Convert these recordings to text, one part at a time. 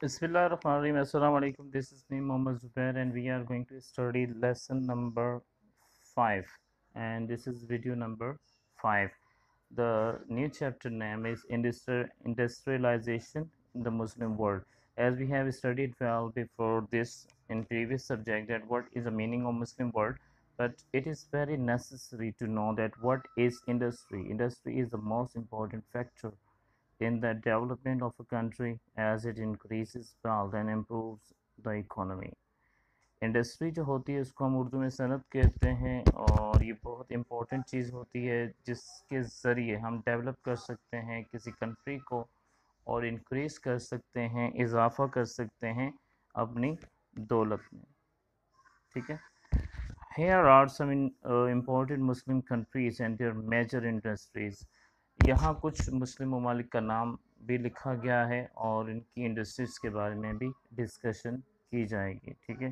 Bismillahirrahmanirrahim. Assalamu alaikum. This is me, Mohammed Zubair, and we are going to study lesson number 5. And this is video number 5. The new chapter name is Industrialization in the Muslim World. As we have studied well before this in previous subject, that what is the meaning of Muslim world, but it is very necessary to know that what is industry. Industry is the most important factor in the development of a country as it increases wealth and improves the economy. Industry जो होती है उसको हम उर्दू में सनत कहते हैं और ये बहुत इम्पोर्टेंट चीज़ होती है जिसके ज़रिए हम डेवलप कर सकते हैं किसी कंट्री को और इंक्रीज़ कर सकते हैं, इजाफा कर सकते हैं अपनी दौलत में। ठीक है। Here are some important Muslim countries and their major industries. यहाँ कुछ मुस्लिम ममालिक का नाम भी लिखा गया है और इनकी इंडस्ट्रीज़ के बारे में भी डिस्कशन की जाएगी। ठीक है।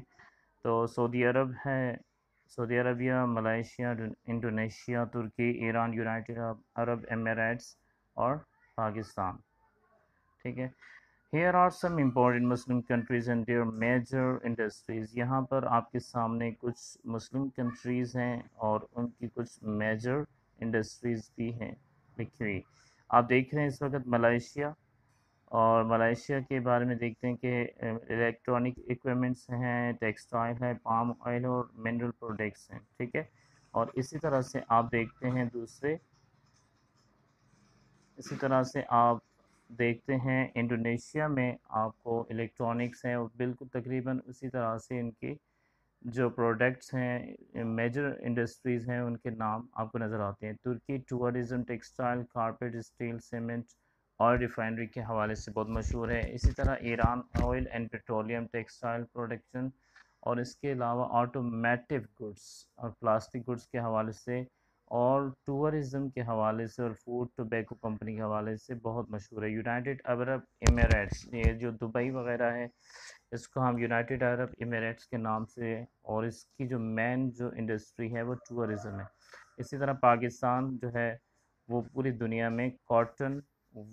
तो सऊदी अरब है, सऊदी अरबिया, मलेशिया, इंडोनेशिया, तुर्की, ईरान, यूनाइटेड अरब एमिरेट्स और पाकिस्तान। ठीक है। Here are some important Muslim countries and their major industries. यहाँ पर आपके सामने कुछ मुस्लिम कंट्रीज़ हैं और उनकी कुछ मेजर इंडस्ट्रीज़ भी हैं लिखी हुई। आप देख रहे हैं इस वक्त मलेशिया, और मलेशिया के बारे में देखते हैं कि इलेक्ट्रॉनिक इक्विपमेंट्स हैं, टेक्सटाइल है, पाम ऑयल और मिनरल प्रोडक्ट्स हैं। ठीक है। और इसी तरह से आप देखते हैं इसी तरह से आप देखते हैं इंडोनेशिया में आपको इलेक्ट्रॉनिक्स हैं और बिल्कुल तकरीबन उसी तरह से इनकी जो प्रोडक्ट्स हैं, मेजर इंडस्ट्रीज़ हैं, उनके नाम आपको नज़र आते हैं। तुर्की tourism, textile, carpet, steel, cement और रिफाइनरी के हवाले से बहुत मशहूर है। इसी तरह Iran oil and petroleum, textile production और इसके अलावा ऑटोमेटिव गुड्स और प्लास्टिक गुड्स के हवाले से और टूरिज़्म के हवाले से और फूड टोबैको कंपनी के हवाले से बहुत मशहूर है। यूनाइटेड अरब एमिरेट्स, ये जो दुबई वगैरह है, इसको हम यूनाइटेड अरब एमिरेट्स के नाम से, और इसकी जो मेन जो इंडस्ट्री है वो टूरिज़्म है। इसी तरह पाकिस्तान जो है वो पूरी दुनिया में कॉटन,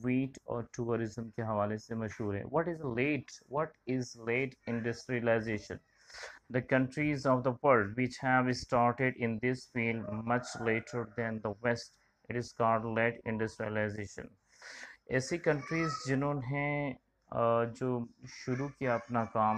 वीट और टूरिज़्म के हवाले से मशहूर है। What is late industrialization? The countries of the world which have started in this field much later than the West, it is called late industrialization. ऐसी कंट्रीज़ जिन्होंने जो शुरू किया अपना काम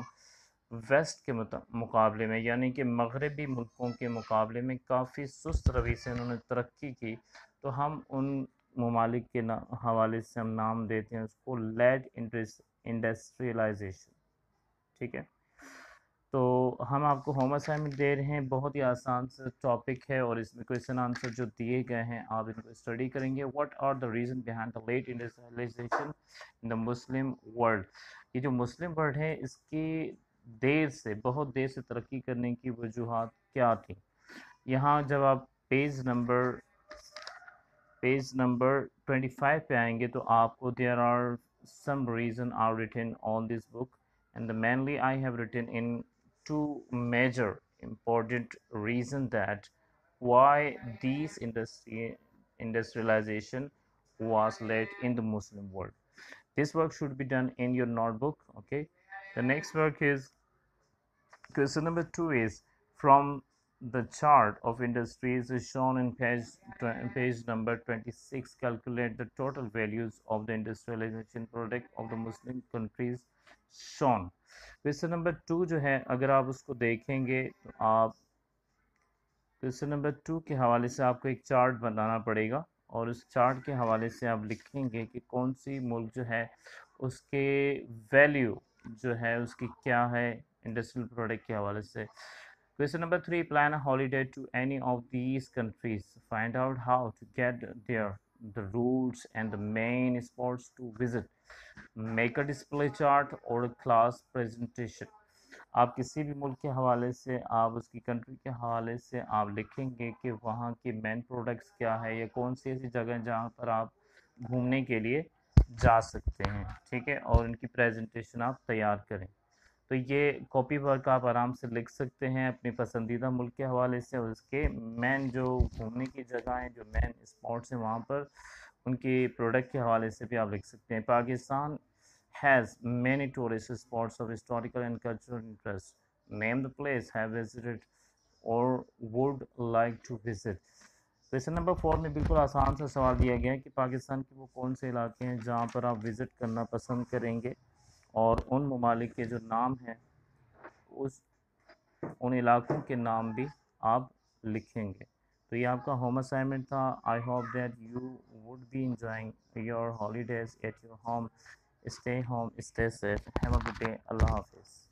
वेस्ट के मुकाबले में, यानी कि मगरबी मुल्कों के मुकाबले में काफ़ी सुस्त रवि से उन्होंने तरक्की की, तो हम उन ममालिक के हवाले से हम नाम देते हैं उसको लेट इंडस्ट्रियलाइजेशन। ठीक है। तो हम आपको होम असाइनमेंट दे रहे हैं, बहुत ही आसान सा टॉपिक है और इसमें क्वेश्चन आंसर जो दिए गए हैं आप इनको स्टडी करेंगे। What are the reason behind the late industrialization in the Muslim world? ये जो मुस्लिम वर्ल्ड है इसकी बहुत देर से तरक्की करने की वजूहत क्या थी? यहाँ जब आप पेज नंबर 25 पे आएंगे तो आपको there are some reason are written on this book, and mainly I have written in two major important reason that why these industrialization was led in the Muslim world. This work should be done in your notebook. Okay. The next work is question number 2 is from the chart of industries is shown in page number 26. Calculate the total values of the industrialization product of the Muslim countries shown. Question number 2 जो है अगर आप उसको देखेंगे तो आप question number 2 के हवाले से आपको एक चार्ट बनाना पड़ेगा और उस चार्ट के हवाले से आप लिखेंगे कि कौन सी मुल्क जो है उसके वैल्यू जो है उसकी क्या है इंडस्ट्रियल प्रोडक्ट के हवाले से। Question number 3, plan a holiday to any of these countries, find out how to get there, the routes and the main spots to visit, make a display chart और class presentation. आप किसी भी मुल्क के हवाले से, आप उसकी कंट्री के हवाले से आप लिखेंगे कि वहाँ की मेन प्रोडक्ट्स क्या है या कौन सी ऐसी जगह जहाँ पर आप घूमने के लिए जा सकते हैं। ठीक है। और उनकी प्रेजेंटेशन आप तैयार करें। तो ये कॉपी वर्क आप आराम से लिख सकते हैं अपनी पसंदीदा मुल्क के हवाले से और उसके मेन जो घूमने की जगह हैं, जो मेन स्पॉट्स हैं वहाँ पर उनकी प्रोडक्ट के हवाले से भी आप लिख सकते हैं। Pakistan has many tourist spots of historical and cultural interest. Name the place have visited or would like to visit. Question number 4 में बिल्कुल आसान सा सवाल दिया गया है कि पाकिस्तान के वो कौन से इलाके हैं जहाँ पर आप विज़िट करना पसंद करेंगे, और उन ममालिक के जो नाम हैं उस उन इलाकों के नाम भी आप लिखेंगे। तो ये आपका होम असाइनमेंट था। I hope that you would be enjoying your holidays at your home. Stay home, stay safe, have a good day. Allah हाफिज़।